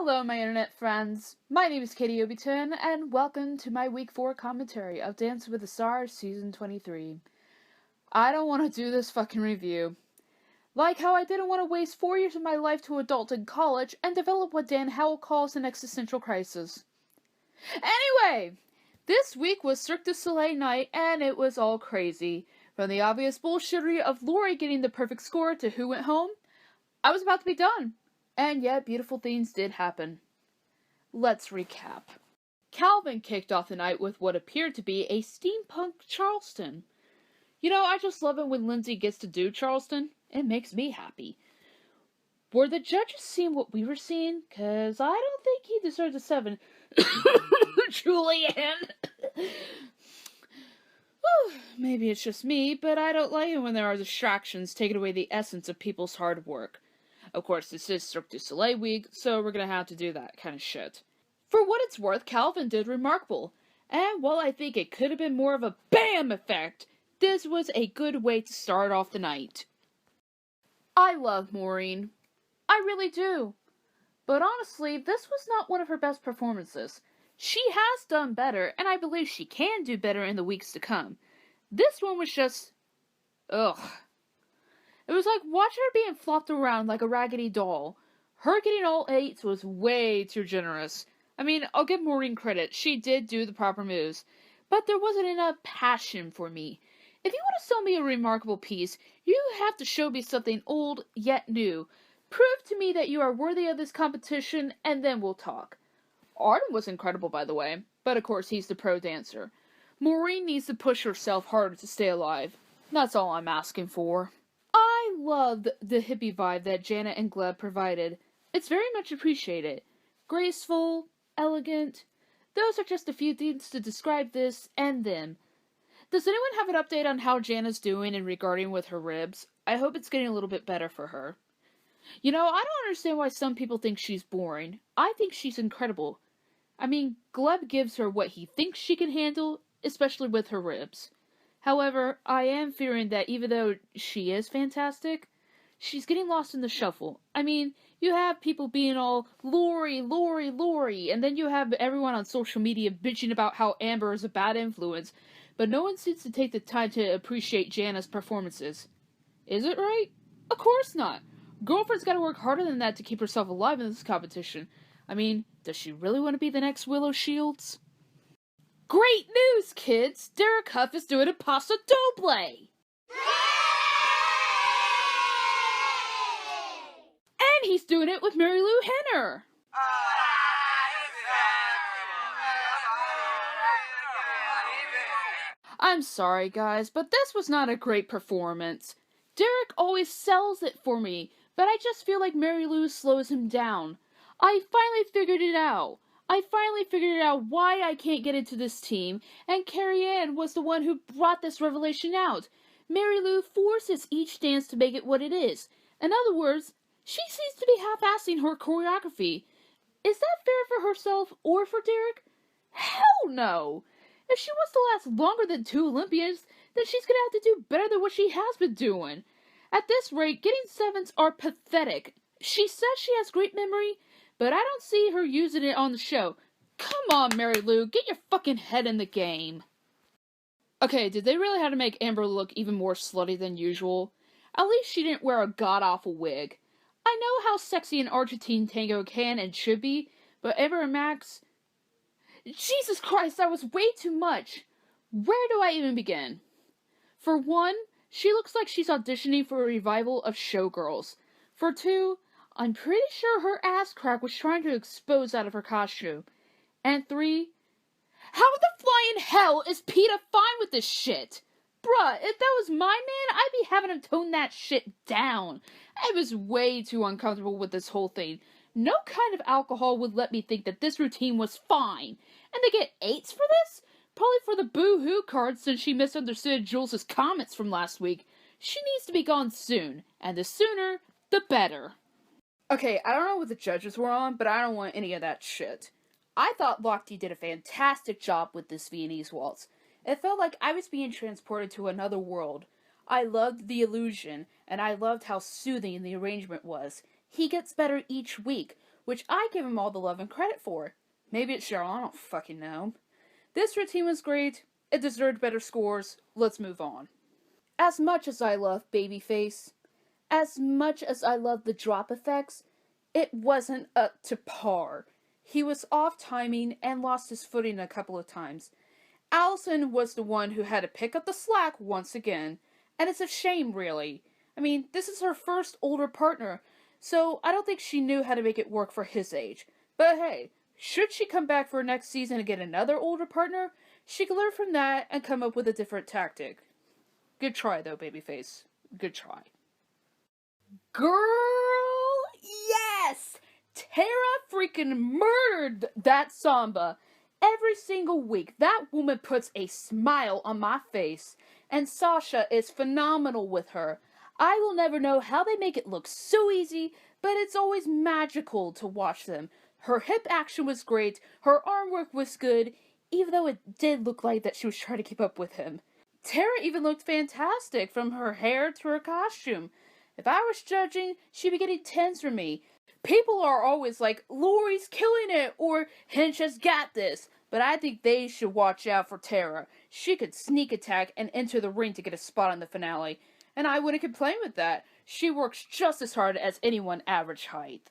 Hello, my internet friends. My name is Katie Obiton, and welcome to my Week 4 commentary of Dance with the Stars Season 23. I don't want to do this fucking review. Like how I didn't want to waste 4 years of my life to adult in college and develop what Dan Howell calls an existential crisis. Anyway, this week was Cirque du Soleil night, and it was all crazy. From the obvious bullshittery of Lori getting the perfect score to who went home, I was about to be done. And yet, beautiful things did happen. Let's recap. Calvin kicked off the night with what appeared to be a steampunk Charleston. You know, I just love it when Lindsay gets to do Charleston. It makes me happy. Were the judges seeing what we were seeing? Cause I don't think he deserves a 7. Julian! Maybe it's just me, but I don't like it when there are distractions taking away the essence of people's hard work. Of course, this is Cirque du Soleil week, so we're gonna have to do that kind of shit. For what it's worth, Calvin did remarkable. And while I think it could have been more of a BAM effect, this was a good way to start off the night. I love Maureen. I really do. But honestly, this was not one of her best performances. She has done better, and I believe she can do better in the weeks to come. This one was just... ugh. It was like watching her being flopped around like a raggedy doll. Her getting all 8s was way too generous. I mean, I'll give Maureen credit. She did do the proper moves. But there wasn't enough passion for me. If you want to sell me a remarkable piece, you have to show me something old yet new. Prove to me that you are worthy of this competition, and then we'll talk. Arden was incredible, by the way. But of course, he's the pro dancer. Maureen needs to push herself harder to stay alive. That's all I'm asking for. I loved the hippie vibe that Janet and Gleb provided. It's very much appreciated. Graceful, elegant. Those are just a few things to describe this and them. Does anyone have an update on how Janet's doing in regarding with her ribs? I hope it's getting a little bit better for her. You know, I don't understand why some people think she's boring. I think she's incredible. I mean, Gleb gives her what he thinks she can handle, especially with her ribs. However, I am fearing that even though she is fantastic, she's getting lost in the shuffle. I mean, you have people being all, Lori, Lori, Lori, and then you have everyone on social media bitching about how Amber is a bad influence, but no one seems to take the time to appreciate Jana's performances. Is it right? Of course not. Girlfriend's gotta work harder than that to keep herself alive in this competition. I mean, does she really want to be the next Willow Shields? Great news, kids! Derek Huff is doing a Paso Doble! And he's doing it with Mary Lou Henner! I'm sorry, guys, but this was not a great performance. Derek always sells it for me, but I just feel like Mary Lou slows him down. I finally figured it out. Why I can't get into this team, and Carrie Ann was the one who brought this revelation out. Mary Lou forces each dance to make it what it is. In other words, she seems to be half-assing her choreography. Is that fair for herself or for Derek? Hell no! If she wants to last longer than 2 Olympians, then she's gonna have to do better than what she has been doing. At this rate, getting 7s are pathetic. She says she has great memory, but I don't see her using it on the show. Come on, Mary Lou, get your fucking head in the game. Okay, did they really have to make Amber look even more slutty than usual? At least she didn't wear a god-awful wig. I know how sexy an Argentine tango can and should be, but Amber and Max... Jesus Christ, that was way too much. Where do I even begin? For one, she looks like she's auditioning for a revival of Showgirls. For two, I'm pretty sure her ass crack was trying to expose out of her costume. And 3, how the flying hell is PETA fine with this shit? Bruh, if that was my man, I'd be having him tone that shit down. I was way too uncomfortable with this whole thing. No kind of alcohol would let me think that this routine was fine. And they get 8s for this? Probably for the boo-hoo card since she misunderstood Jules' comments from last week. She needs to be gone soon, and the sooner, the better. Okay, I don't know what the judges were on, but I don't want any of that shit. I thought Lochte did a fantastic job with this Viennese waltz. It felt like I was being transported to another world. I loved the illusion, and I loved how soothing the arrangement was. He gets better each week. which I give him all the love and credit for. Maybe it's Cheryl, I don't fucking know. This routine was great. It deserved better scores. Let's move on. As much as I love Babyface, as much as I love the drop effects, it wasn't up to par. He was off timing and lost his footing a couple of times. Allison was the one who had to pick up the slack once again, and it's a shame, really. I mean, this is her first older partner, so I don't think she knew how to make it work for his age. But hey, should she come back for next season and get another older partner, she can learn from that and come up with a different tactic. Good try, though, Babyface. Good try. Girl, yes! Tara freaking murdered that Samba. Every single week, that woman puts a smile on my face, and Sasha is phenomenal with her. I will never know how they make it look so easy, but it's always magical to watch them. Her hip action was great, her arm work was good, even though it did look like that she was trying to keep up with him. Tara even looked fantastic, from her hair to her costume. If I was judging, she'd be getting 10s from me. People are always like, Lori's killing it, or Hinch has got this. But I think they should watch out for Tara. She could sneak attack and enter the ring to get a spot on the finale. And I wouldn't complain with that. She works just as hard as anyone average height.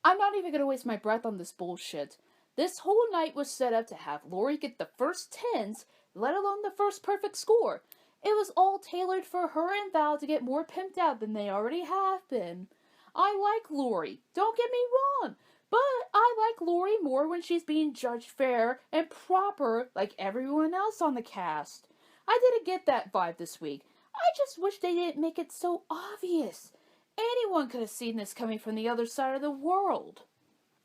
I'm not even going to waste my breath on this bullshit. This whole night was set up to have Lori get the first 10s, let alone the first perfect score. It was all tailored for her and Val to get more pimped out than they already have been. I like Lori, don't get me wrong, but I like Lori more when she's being judged fair and proper like everyone else on the cast. I didn't get that vibe this week. I just wish they didn't make it so obvious. Anyone could have seen this coming from the other side of the world.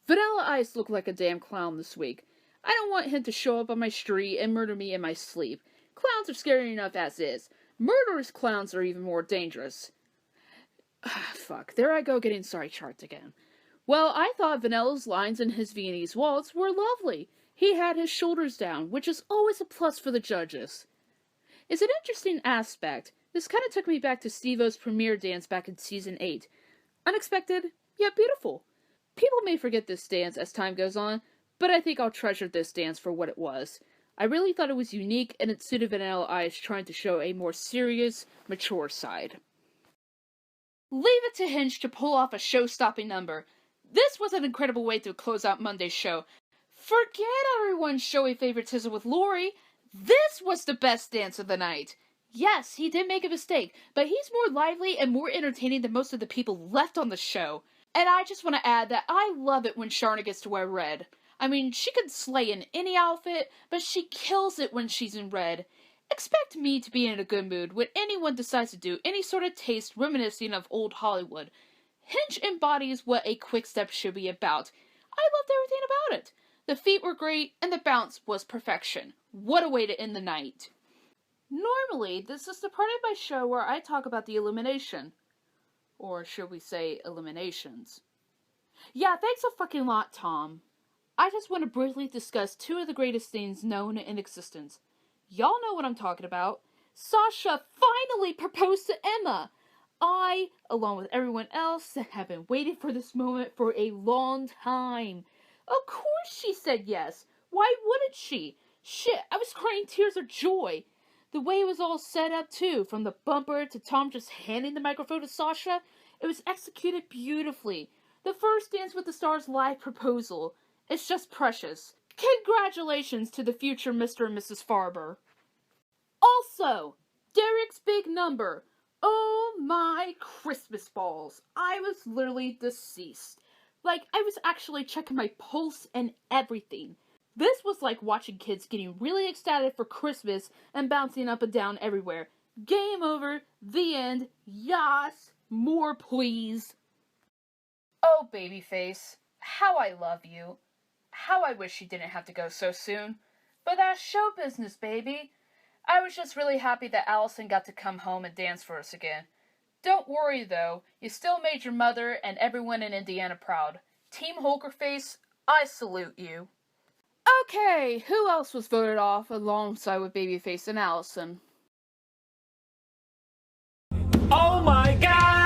Vanilla Ice looked like a damn clown this week. I don't want him to show up on my street and murder me in my sleep. Clowns are scary enough as is. Murderous clowns are even more dangerous. Fuck, there I go getting sorry charged again. Well, I thought Vanilla's lines in his Viennese waltz were lovely. He had his shoulders down, which is always a plus for the judges. It's an interesting aspect. This kind of took me back to Steve-O's premiere dance back in Season 8. Unexpected, yet beautiful. People may forget this dance as time goes on, but I think I'll treasure this dance for what it was. I really thought it was unique, and it suited Vanilla Ice trying to show a more serious, mature side. Leave it to Hinch to pull off a show-stopping number. This was an incredible way to close out Monday's show. Forget everyone's showy favoritism with Lori. This was the best dance of the night. Yes, he did make a mistake, but he's more lively and more entertaining than most of the people left on the show. And I just want to add that I love it when Sharna gets to wear red. I mean, she can slay in any outfit, but she kills it when she's in red. Expect me to be in a good mood when anyone decides to do any sort of taste reminiscent of old Hollywood. Hinch embodies what a quick step should be about. I loved everything about it. The feet were great, and the bounce was perfection. What a way to end the night. Normally, this is the part of my show where I talk about the elimination. Or should we say eliminations? Yeah, thanks a fucking lot, Tom. I just want to briefly discuss two of the greatest things known in existence. Y'all know what I'm talking about. Sasha finally proposed to Emma. I, along with everyone else, have been waiting for this moment for a long time. Of course she said yes. Why wouldn't she? Shit, I was crying tears of joy. The way it was all set up, too, from the bumper to Tom just handing the microphone to Sasha, it was executed beautifully. The first Dance with the Stars live proposal. It's just precious. Congratulations to the future Mr. and Mrs. Farber. Also, Derek's big number. Oh my Christmas balls. I was literally deceased. Like, I was actually checking my pulse and everything. This was like watching kids getting really ecstatic for Christmas and bouncing up and down everywhere. Game over. The end. Yas. More please. Oh, Babyface. How I love you. How I wish you didn't have to go so soon. But that's show business, baby. I was just really happy that Allison got to come home and dance for us again. Don't worry, though. You still made your mother and everyone in Indiana proud. Team Holkerface, I salute you. Okay, who else was voted off alongside with Babyface and Allison? Oh my God!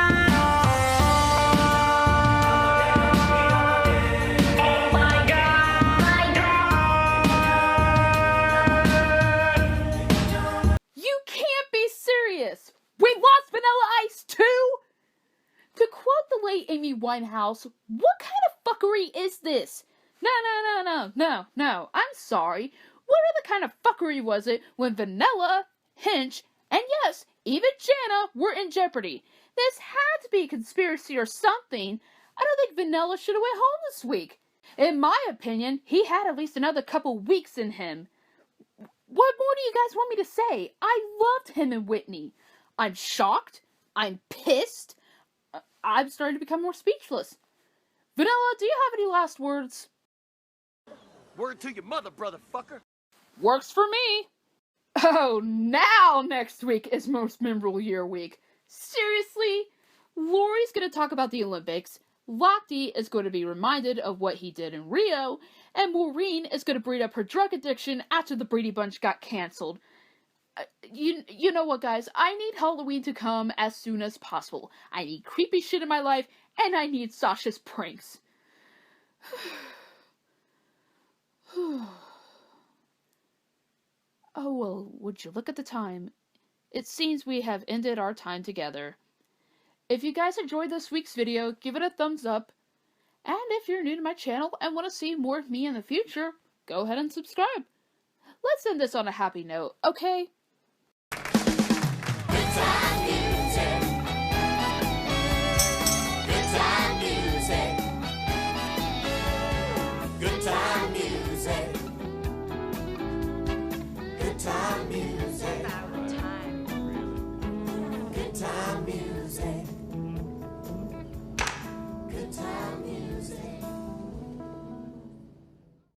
Winehouse. What kind of fuckery is this? No. I'm sorry. What other kind of fuckery was it when Vanilla, Hinch, and yes, even Jana were in jeopardy? This had to be a conspiracy or something. I don't think Vanilla should have went home this week. In my opinion, he had at least another couple weeks in him. What more do you guys want me to say? I loved him and Whitney. I'm shocked. I'm pissed. I'm starting to become more speechless. Vanilla, do you have any last words? Word to your mother, brother fucker. Works for me. Oh, now next week is Most Memorable Year Week. Seriously? Lori's going to talk about the Olympics. Lochte is going to be reminded of what he did in Rio, and Maureen is going to breed up her drug addiction after the Brady Bunch got cancelled. You know what, guys? I need Halloween to come as soon as possible. I need creepy shit in my life, and I need Sasha's pranks. Oh, well, would you look at the time? It seems we have ended our time together. If you guys enjoyed this week's video, give it a thumbs up. And if you're new to my channel and want to see more of me in the future, go ahead and subscribe. Let's end this on a happy note, okay?